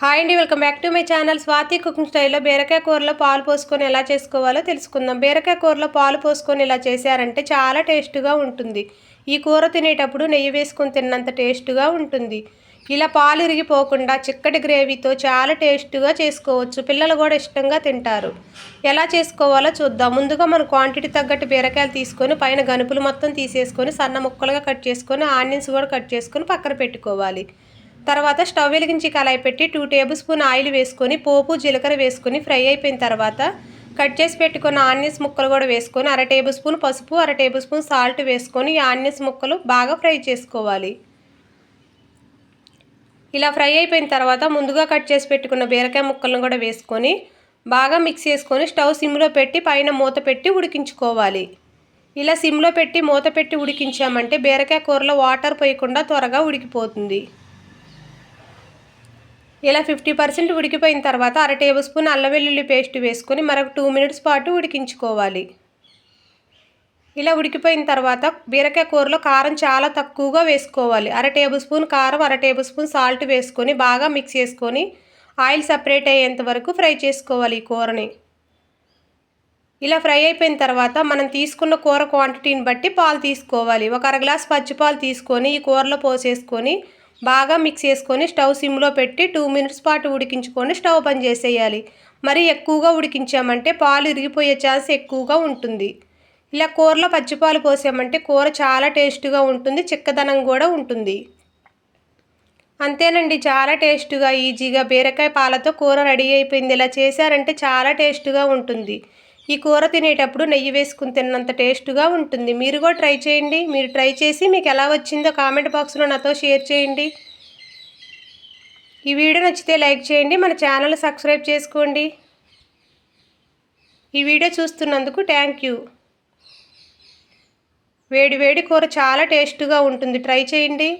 Hi అండి, welcome back to my channel Swathi cooking స్టైల్లో బీరకాయ కూరలో పాలు పోసుకొని ఎలా చేసుకోవాలో తెలుసుకుందాం. బీరకాయ కూరలో పాలు పోసుకొని ఇలా చేశారంటే చాలా టేస్ట్గా ఉంటుంది. ఈ కూర తినేటప్పుడు నెయ్యి వేసుకొని తిన్నంత టేస్ట్గా ఉంటుంది. ఇలా పాలు ఇరిగిపోకుండా చిక్కటి గ్రేవీతో చాలా టేస్ట్గా చేసుకోవచ్చు. పిల్లలు కూడా ఇష్టంగా తింటారు. ఎలా చేసుకోవాలో చూద్దాం. ముందుగా మన క్వాంటిటీ తగ్గట్టు బీరకాయలు తీసుకొని పైన గనుపులు మొత్తం తీసేసుకొని సన్న ముక్కలుగా కట్ చేసుకొని ఆనియన్స్ కూడా కట్ చేసుకొని పక్కన పెట్టుకోవాలి. తర్వాత స్టవ్ వెలిగించి కళాయి పెట్టి 2 టేబుల్ స్పూన్ ఆయిల్ వేసుకొని పోపు జీలకర్ర వేసుకొని ఫ్రై అయిపోయిన తర్వాత కట్ చేసి పెట్టుకున్న ఆనియన్స్ ముక్కలు కూడా వేసుకొని 1/2 టేబుల్ స్పూన్ పసుపు 1/2 టేబుల్ స్పూన్ సాల్ట్ వేసుకొని ఈ ఆనియన్స్ ముక్కలు బాగా ఫ్రై చేసుకోవాలి. ఇలా ఫ్రై అయిపోయిన తర్వాత ముందుగా కట్ చేసి పెట్టుకున్న బీరకాయ ముక్కలను కూడా వేసుకొని బాగా మిక్స్ చేసుకొని స్టవ్ సిమ్లో పెట్టి పైన మూత పెట్టి ఉడికించుకోవాలి. ఇలా సిమ్లో పెట్టి మూత పెట్టి ఉడికించామంటే బీరకాయ కూరలో వాటర్ పోయకుండా త్వరగా ఉడికిపోతుంది. ఇలా 50% ఉడికిపోయిన తర్వాత 1/2 టేబుల్ స్పూన్ అల్లం వెల్లుల్లి పేస్ట్ వేసుకొని మరొక 2 మినిట్స్ పాటు ఉడికించుకోవాలి. ఇలా ఉడికిపోయిన తర్వాత బీరకాయ కూరలో కారం చాలా తక్కువగా వేసుకోవాలి. 1/2 టేబుల్ స్పూన్ కారం 1/2 టేబుల్ స్పూన్ సాల్ట్ వేసుకొని బాగా మిక్స్ చేసుకొని ఆయిల్ సపరేట్ అయ్యేంత వరకు ఫ్రై చేసుకోవాలి ఈ కూరని. ఇలా ఫ్రై అయిపోయిన తర్వాత మనం తీసుకున్న కూర క్వాంటిటీని బట్టి పాలు తీసుకోవాలి. ఒక 1/2 గ్లాస్ పచ్చిపాలు తీసుకొని ఈ కూరలో పోసేసుకొని బాగా మిక్స్ చేసుకొని స్టవ్ సిమ్లో పెట్టి 2 మినిట్స్ పాటు ఉడికించుకొని స్టవ్ బంద్ చేసేయాలి. మరీ ఎక్కువగా ఉడికించామంటే పాలు ఇరిగిపోయే ఛాన్స్ ఎక్కువగా ఉంటుంది. ఇలా కూరలో పచ్చిపాలు పోసామంటే కూర చాలా టేస్ట్గా ఉంటుంది, చిక్కదనం కూడా ఉంటుంది. అంతేనండి, చాలా టేస్ట్గా ఈజీగా బీరకాయ పాలతో కూర రెడీ అయిపోయింది. ఇలా చేశారంటే చాలా టేస్ట్గా ఉంటుంది. ఈ కూర తినేటప్పుడు నెయ్యి వేసుకుని తిన్నంత టేస్ట్గా ఉంటుంది. మీరు కూడా ట్రై చేయండి. మీరు ట్రై చేసి మీకు ఎలా వచ్చిందో కామెంట్ బాక్స్లో నాతో షేర్ చేయండి. ఈ వీడియో నచ్చితే లైక్ చేయండి, మన ఛానల్ సబ్స్క్రైబ్ చేసుకోండి. ఈ వీడియో చూస్తున్నందుకు థ్యాంక్ యూ. వేడి వేడి కూర చాలా టేస్ట్గా ఉంటుంది, ట్రై చేయండి.